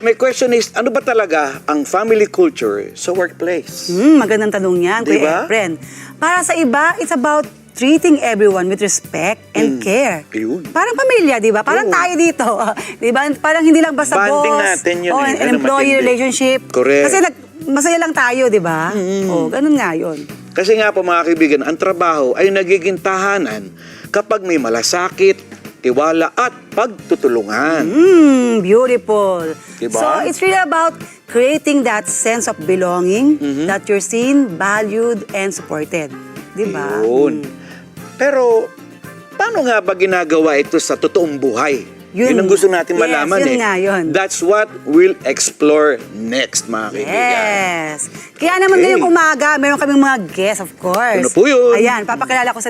My question is, ano ba talaga ang family culture sa workplace? Magandang tanong yan, Diba? Kuya Efren. Para sa iba, it's about treating everyone with respect and care. Ayun. Parang pamilya, di ba? Parang Oo. tayo dito. Di ba? Parang hindi lang basta Bonding boss. natin yun o eh. an Ano, employee matindi. relationship. Correct. Kasi masaya lang tayo, di ba? O, ganun nga yun. Kasi nga po mga kaibigan, ang trabaho ay nagiging tahanan kapag may malasakit, tiwala at pagtutulungan. Beautiful. Diba? So, it's really about creating that sense of belonging, that you're seen, valued, and supported. Di ba? Yun. Pero, paano nga ba ginagawa ito sa totoong buhay? Yun ang gusto natin Yes, malaman yun eh. nga yun. That's what we'll explore next, mga kaibigan. Yes. Kaya naman Okay. ngayong umaga, meron kaming mga guests, of course. Ano po yun? Ayan, papakilala ko sa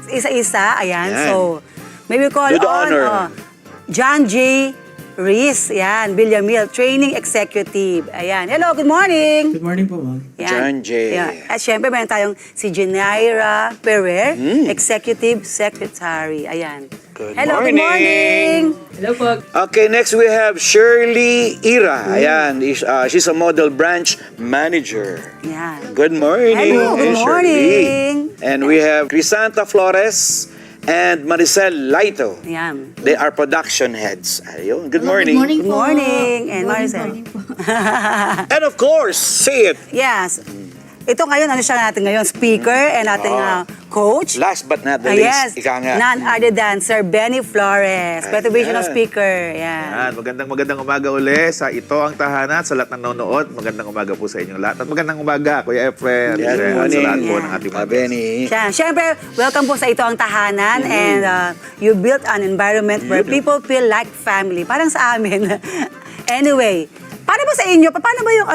isa-isa. Ayan, Ayan. so, may we call Do the on honor. John J. Reese, ayan, Villamil, Training Executive. Ayan, hello, good morning. Good morning po, ma'am. John J. Ayan. At syempre, meron tayong si Jenaira Ferrer, Executive Secretary. Ayan. Good Hello, morning. good morning. Hello po. Okay, next we have Shirley Ira. Ayan, she's a model branch manager. Ayan. Good morning. Hello, good Shirley. morning. And we have Crisanta Flores and Maricel Laito. Ayan. They are production heads. Ayun. Good Hello, morning. Good morning. And Morning, Maricel. morning po. And of course, say it. Yes. Ito ngayon, ano siya natin ngayon? Speaker and ating coach. Last but not the Yes. least, ika nga. None other than Sir Benny Flores, motivational Ayan. speaker. Yan. Yan, magandang umaga uli sa Ito ang Tahanan, sa lahat ng nanonood. Magandang umaga po sa inyong lahat. At magandang umaga, Kuya Efren, Yan, at sa morning. lahat po Yan. ng ating mga guests. Benny. Siya. Siyempre, welcome po sa Ito ang Tahanan and you built an environment where people feel like family. Parang sa amin. Anyway, paano ba sa inyo? Paano ba yung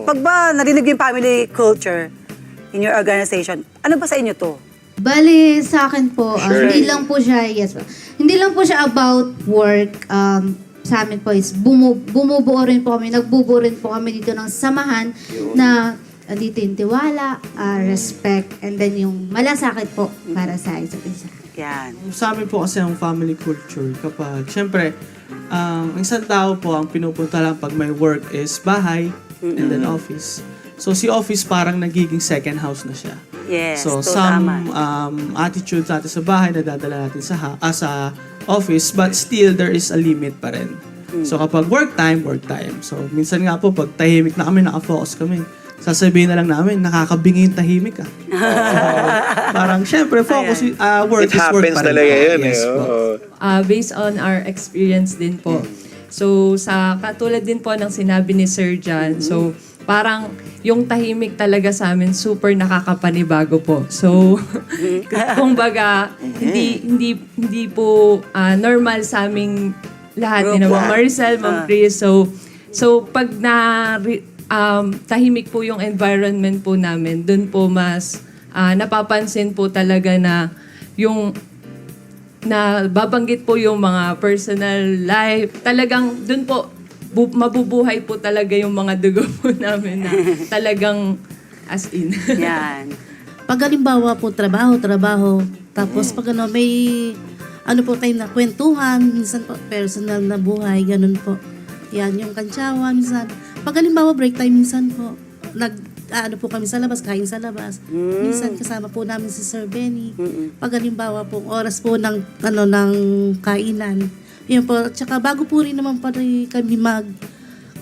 pag ba narinig yung family culture in your organization, ano ba sa inyo to? Bali, sa akin po, Sure. hindi lang po siya, yes po. Hindi lang po siya about work. Sa amin po is bumubuo rin po kami, nagbubuo rin po kami dito ng samahan na dito yung tiwala, respect, and then yung malasakit po para sa isa't isa. Yan. Sa amin po kasi ang family culture kapag, syempre, ang isang tao po ang pinupunta lang pag may work is bahay and then office. So si office parang nagiging second house na siya. Yes, So to some tama. attitudes natin sa bahay na dadala natin sa office but still there is a limit pa rin. So kapag work time. So minsan nga po pag tahimik na kami, nakafocus kami, sasabihin na lang namin, nakakabingi yung tahimik ah. Parang syempre focus, work It is work happens pa rin. talaga yun. Yes eh. po. Oo. Based on our experience din po. So, sa katulad din po ng sinabi ni Sir John, so parang yung tahimik talaga sa amin super nakakapanibago po. So, kumbaga, hindi po normal sa aming lahat ni Ma'am Maricel, Ma'am Chris. So pag tahimik po yung environment po namin, dun po mas napapansin po talaga na yung na babanggit po yung mga personal life. Talagang dun po mabubuhay po talaga yung mga dugo po namin na talagang as in. Yan. Pag halimbawa po, trabaho. Tapos pag may po tayo na kwentuhan, minsan po personal na buhay, ganun po. Yan, yung kantsawan, minsan. Pag halimbawa break time, minsan po, po kami sa labas, kain sa labas. Minsan kasama po namin si Sir Benny. Pag halimbawa po, oras po ng kainan. Yun po, tsaka bago po rin naman pa rin kami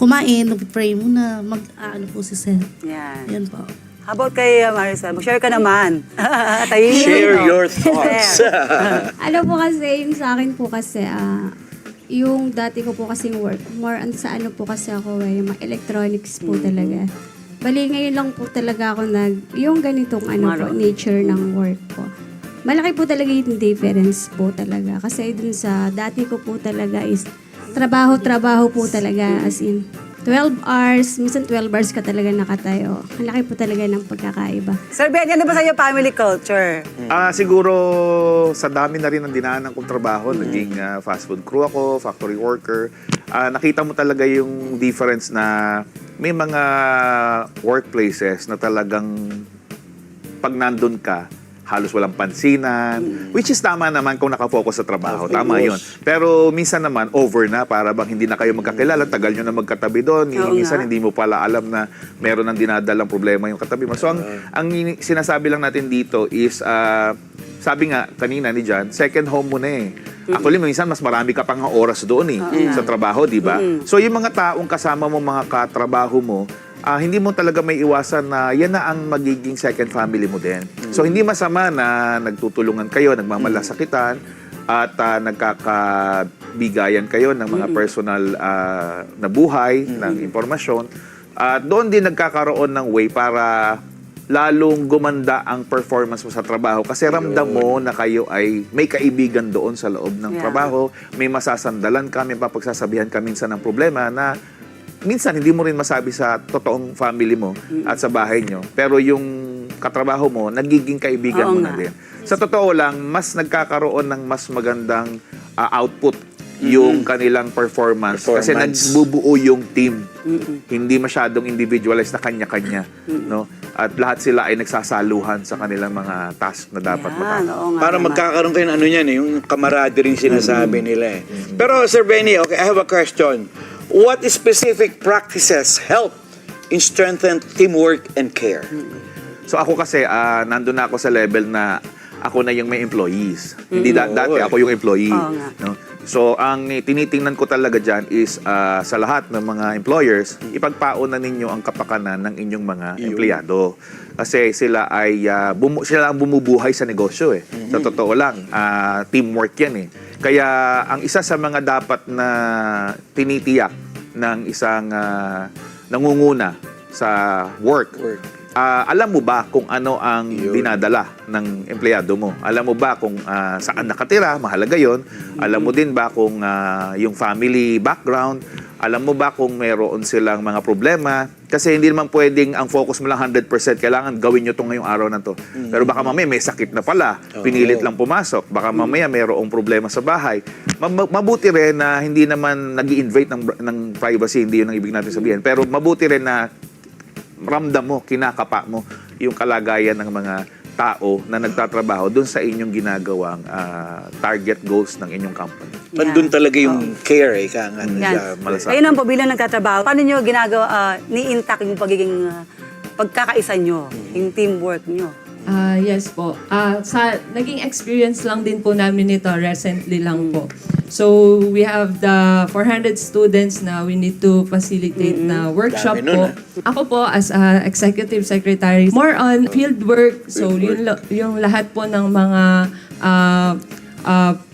kumain, nag-pray muna, po si Sir. Yan. Yan po. How about kay Maricel? Mag-share ka naman. Tahimik, Share no? your thoughts. Ano po kasi, yung sa akin po kasi, yung dati ko po kasing work, more on sa ano po kasi ako, yung mga electronics po talaga. Bali, ngayon lang po talaga ako yung ganitong po, nature ng work po. Malaki po talaga yung difference po talaga. Kasi dun sa dati ko po talaga is trabaho po talaga, as in 12 hours, minsan 12 hours ka talaga nakatayo. Ang laki po talaga ng pagkakaiba. Sir Benny, ano ba sa'yo family culture? Siguro sa dami na rin ang dinaanan kong trabaho, naging fast food crew ako, factory worker. Nakita mo talaga yung difference na may mga workplaces na talagang pag nandun ka, halos walang pansinan, which is tama naman kung nakafocus sa trabaho. Tama yun. Pero minsan naman, over na, para bang hindi na kayo magkakilala, tagal nyo na magkatabi doon. Oo Minsan nga. hindi mo pala alam na meron ng dinadalang problema yung katabi mo. So ang sinasabi lang natin dito is, sabi nga kanina ni John, second home mo na eh. Actually, minsan mas marami ka pang oras doon sa trabaho, di ba? So yung mga taong kasama mo, mga katrabaho mo, hindi mo talaga may iwasan na yan na ang magiging second family mo din. So hindi masama na nagtutulungan kayo, nagmamalasakitan, at nagkakabigayan kayo ng mga personal na buhay, ng impormasyon. At doon din nagkakaroon ng way para lalong gumanda ang performance mo sa trabaho kasi ramdam mo na kayo ay may kaibigan doon sa loob ng trabaho, may masasandalan ka, may papagsasabihan ka minsan ng problema na minsan hindi mo rin masabi sa totoong family mo at sa bahay nyo, pero yung katrabaho mo, nagiging kaibigan mo na din. Sa totoo lang, mas nagkakaroon ng mas magandang output yung kanilang performance kasi nagbubuo yung team. Hindi masyadong individualized na kanya-kanya, no? At lahat sila ay nagsasaluhan sa kanilang mga task na dapat matapos. Para magkakaroon kayo ng ano yan, yung camaraderie rin sinasabi nila eh. Pero Sir Benny, okay, I have a question. What specific practices help in strengthen teamwork and care? So ako kasi, nandun na ako sa level na ako na yung may employees. Hindi dati ako yung employee. No? So ang tinitingnan ko talaga dyan is sa lahat ng mga employers, ipagpauna ninyo ang kapakanan ng inyong mga empleyado. Kasi sila ay sila ang bumubuhay sa negosyo eh. Sa totoo lang, teamwork yan eh. Kaya ang isa sa mga dapat na tinitiyak ng isang nangunguna sa work, alam mo ba kung ano ang dinadala ng empleyado mo? Alam mo ba kung saan nakatira? Mahalaga yon. Alam mo din ba kung yung family background? Alam mo ba kung meron silang mga problema? Kasi hindi naman pwedeng ang focus mo lang 100%. Kailangan gawin nyo itong ngayong araw na to. Pero baka mamaya may sakit na pala. Pinilit lang pumasok. Baka mamaya mayroong problema sa bahay. Mabuti rin na hindi naman nag-i-invade ng privacy. Hindi yun ang ibig natin sabihin. Pero mabuti rin na ramdam mo, kinakapa mo yung kalagayan ng mga tao na nagtatrabaho doon sa inyong ginagawang target goals ng inyong company. Nandun talaga yung care eh, Yan. malasakit. Kayo nang po bilang nagtatrabaho, paano nyo ginagawa, ni-intact yung pagiging pagkakaisa nyo, yung teamwork nyo? Yes po. Naging experience lang din po namin ito recently lang po. So, we have the 400 students na we need to facilitate na workshop Dami nun, po. Ako po as a executive secretary, more on field work. So, yung lahat po ng mga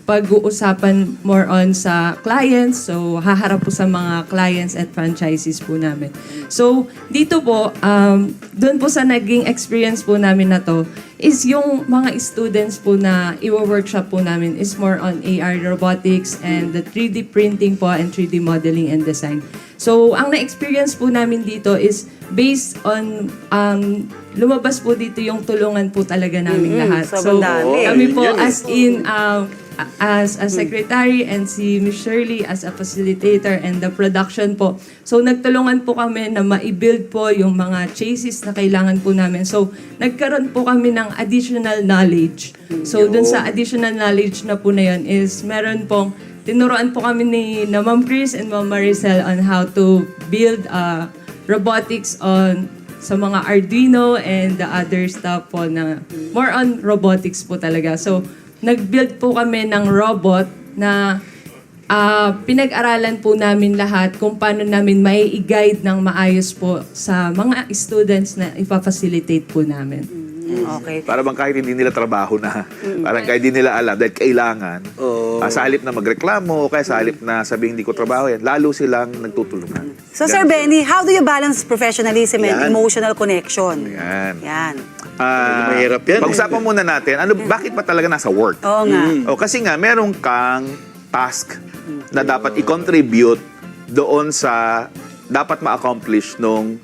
pag-uusapan more on sa clients. So, haharap po sa mga clients at franchises po namin. So, dito po, doon po sa naging experience po namin na to, is yung mga students po na iwa-workshop po namin is more on AR robotics and the 3D printing po and 3D modeling and design. So, ang na-experience po namin dito is based on, lumabas po dito yung tulungan po talaga namin lahat. sobrang dami. Kami po Yun eh. as in, as a secretary and si Ms. Shirley as a facilitator and the production po. So, nagtulungan po kami na ma-build po yung mga chassis na kailangan po namin. So, nagkaroon po kami ng additional knowledge. So, dun sa additional knowledge na po na yun is meron pong tinuruan po kami na Ma'am Chris and Ma'am Maricel on how to build robotics sa mga Arduino and the other stuff po na more on robotics po talaga. So, nag-build po kami ng robot na pinag-aralan po namin lahat kung paano namin may i-guide ng maayos po sa mga students na ipafacilitate po namin. Okay. Para bang kahit hindi nila trabaho na, parang kahit hindi nila alam, dahil kailangan, sa halip na magreklamo, o kaya sa halip na sabihin hindi ko trabaho yan, lalo silang nagtutulungan. So, Sir Benny, how do you balance professionalism and Yan. emotional connection? Yan. Yan. Mahirap yan. Pag-usapan muna natin, bakit ba talaga nasa work? Oo nga. O kasi nga, meron kang task na dapat i-contribute doon sa dapat ma-accomplish nung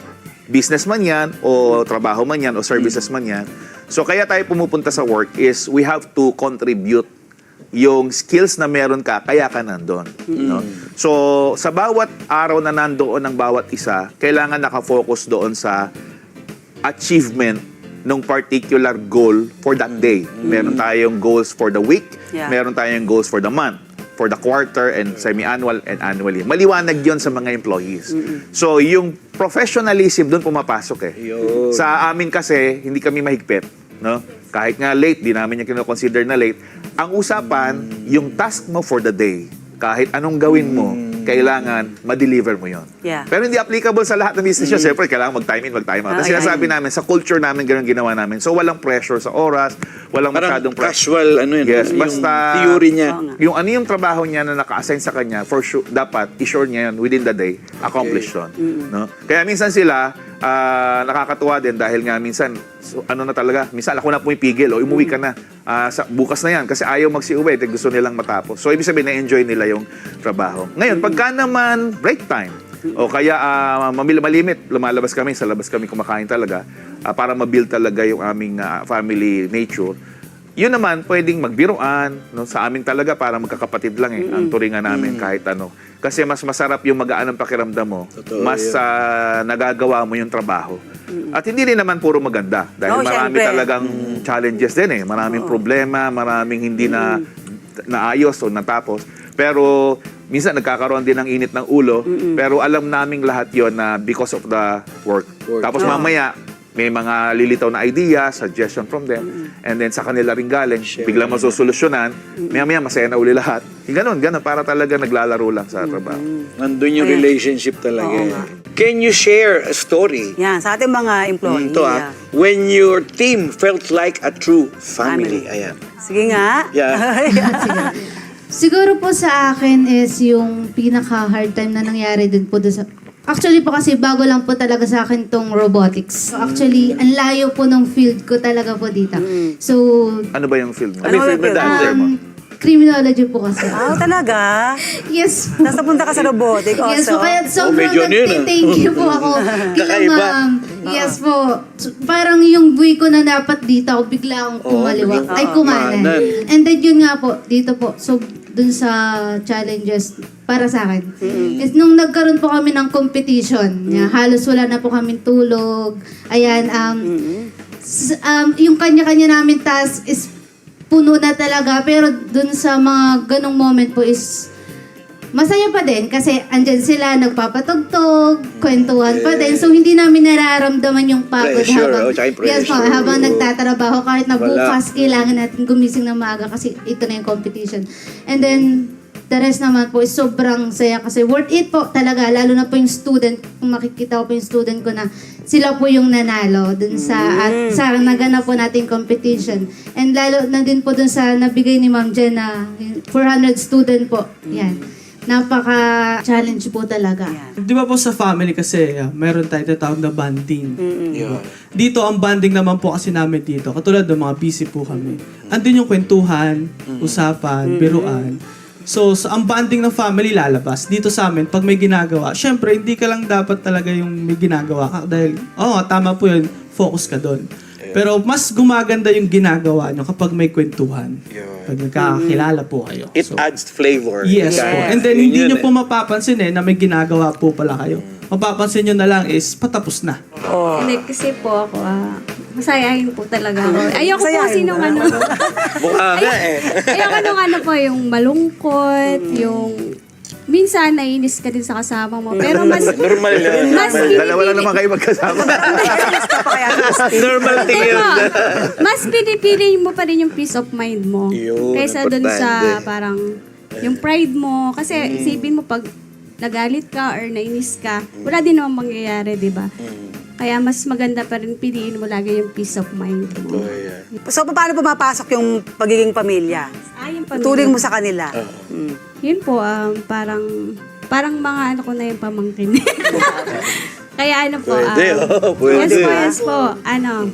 business man yan, o trabaho man yan, o services man yan. So kaya tayo pumupunta sa work is we have to contribute yung skills na meron ka, kaya ka nandun. No? So sa bawat araw na nandoon ng bawat isa, kailangan nakafocus doon sa achievement nung particular goal for that day. Meron tayong goals for the week, Yeah. meron tayong goals for the month, for the quarter, and semi-annual and annually. Maliwanag yon sa mga employees. So, yung professionalism doon pumapasok eh. Yun. Sa amin kasi, hindi kami mahigpit. No? Kahit nga late, di namin yung kinoconsider na late. Ang usapan, yung task mo for the day. Kahit anong gawin mo, kailangan ma-deliver mo yon. Yeah. Pero hindi applicable sa lahat ng business yun. Siyempre, kailangan mag-time in, mag-time out. Kasi sinasabi namin, sa culture namin, ganun ginawa namin. So, walang pressure sa oras, walang Parang masyadong casual, ano yun, Yes, yung basta theory niya. yung ano yung trabaho niya na naka-assign sa kanya, for sure, dapat i-sure niya yun within the day, accomplish yun. No? Kaya minsan sila, nakakatuwa din dahil nga minsan, ano na talaga, minsan ako na pumipigil o umuwi ka na, bukas na yan kasi ayaw magsiuwi, gusto nilang matapos. So, ibig sabihin, na-enjoy nila yung trabaho. Ngayon, pagka naman break time, o kaya malimit, lumalabas kami, sa labas kami kumakain talaga, para ma-build talaga yung aming family nature. Yun naman, pwedeng magbiruan, no? Sa amin talaga, para magkakapatid lang ang turingan namin kahit ano. Kasi mas masarap yung magaan ang pakiramdam mo, Totoo, mas nagagawa mo yung trabaho. At hindi rin naman puro maganda. Dahil Oo, marami syempre. talagang challenges din maraming problema, maraming hindi na naayos o natapos. Pero minsan nagkakaroon din ng init ng ulo, pero alam naming lahat yon na because of the work. Tapos mamaya, may mga lilitaw na idea, suggestion from them, and then sa kanila rin galing, biglang masusolusyonan, maya-maya masaya na uli lahat. Ganon, para talaga naglalaro lang sa trabaho. Nandun yung relationship talaga. Can you share a story? Yan, sa ating mga employee. Ito when your team felt like a true family. Ayan. Sige nga. Yeah. Siguro po sa akin is yung pinaka-hard time na nangyari din po doon sa... Actually po kasi bago lang po talaga sa akin tong robotics. So actually, ang layo po ng field ko talaga po dito. So, Ano ba yung field mo? Ano ba yung field? dancer mo? criminology po kasi. Talaga? Yes. Tapos napunta ka sa robotic also. Yes, so kaya sobrang medyo ano yun, nagtithank you po ako. Kila Kakaiba. ma'am. Yes po. So, parang yung buhay ko na dapat dito ako bigla akong kumaliwa. biglang Ay, kumanan. kumanan. And then yun nga po, dito po. So, dun sa challenges para sa akin. Is nung nagkaroon po kami ng competition, halos wala na po kaming tulog. Ayan, yung kanya-kanya namin task is puno na talaga. Pero dun sa mga ganong moment po is masaya pa din kasi andyan sila nagpapatugtog, kwentuhan pa din. So hindi namin nararamdaman yung pagod Pressure, habang tsaka yung yes po, pressure. habang nagtatrabaho kahit na Wala. bukas kailangan natin gumising ng maaga kasi ito na yung competition. And then the rest naman po is sobrang saya kasi worth it po talaga, lalo na po yung student, kung makikita ko po yung student ko na sila po yung nanalo dun sa at sa naganap po nating competition. And lalo na din po dun sa nabigay ni Ma'am Jen na 400 student po. Yan. Napaka-challenge po talaga. Di ba po sa family kasi, meron tayo tinatawag na bonding. Yeah. Dito, ang bonding naman po kasi namin dito, katulad ng mga busy po kami. Andun yung kwentuhan, usapan, biruan. So, ang bonding ng family lalabas. Dito sa amin, pag may ginagawa, syempre, hindi ka lang dapat talaga yung may ginagawa ka. Dahil, tama po yun, focus ka doon. Pero mas gumaganda yung ginagawa nyo kapag may kwentuhan. Pag nagkakakilala po kayo. It So, adds flavor. yes po. And then, Yun hindi yun nyo po mapapansin na may ginagawa po pala kayo. Mapapansin nyo na lang is patapos na. Hindi, kasi po ako, masayahin po talaga ako. Ayoko po kasi nung ano. Mukha nga Ayoko nung ano po, yung malungkot, yung... Minsan, nainis ka din sa kasama mo. Pero mas... Normal lang. Mas Dalawa lang naman kayo magkasama. Normal thing Pero, yun. mas pinipili mo pa rin yung peace of mind mo. Yun, Kaysa dun importante. sa parang yung pride mo. Kasi isipin mo pag nagalit ka or nainis ka, wala din naman mangyayari, di ba? Kaya mas maganda pa rin piliin mo lagi yung peace of mind mo. So, paano pumapasok yung pagiging pamilya? Yung pamilya. Turing mo sa kanila. Yun po, parang mga ano ko na yung pamangkin. Kaya ano po, Pwede. yes po, ano,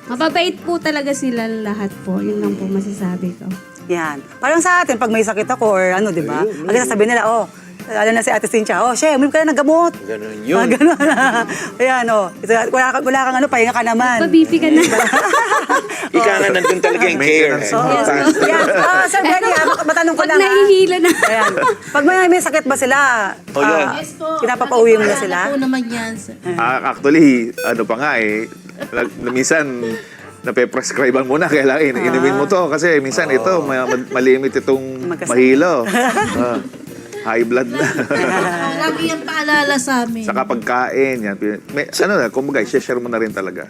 mababait po talaga sila lahat po. Yun lang po masasabi ko. Yan. Parang sa atin, pag may sakit ako or ano, di ba? Agad sasabihin nila, lalo na si Ate Cynthia, Shea, uminom ka na ng gamot. Ganun yun. Ganun. Ayan, wala kang ano, pahinga ka naman. Pabipi ka na. Ika nga nandun talaga yung care. Yan. Sir Benny, matanong ko Pag lang. nahihilo na. Ayan. Pag may sakit ba sila, yan. Yes po. pinapapauwi mo na sila? Po naman yan. Actually, ano pa nga Minsan, nape-prescribean mo na, kailangan inumin mo to. Kasi minsan ito, malimit itong mahilo. High blood na. Lagi yung paalala sa amin. Sa pagkain, yan. Kumbaga, share mo na rin talaga.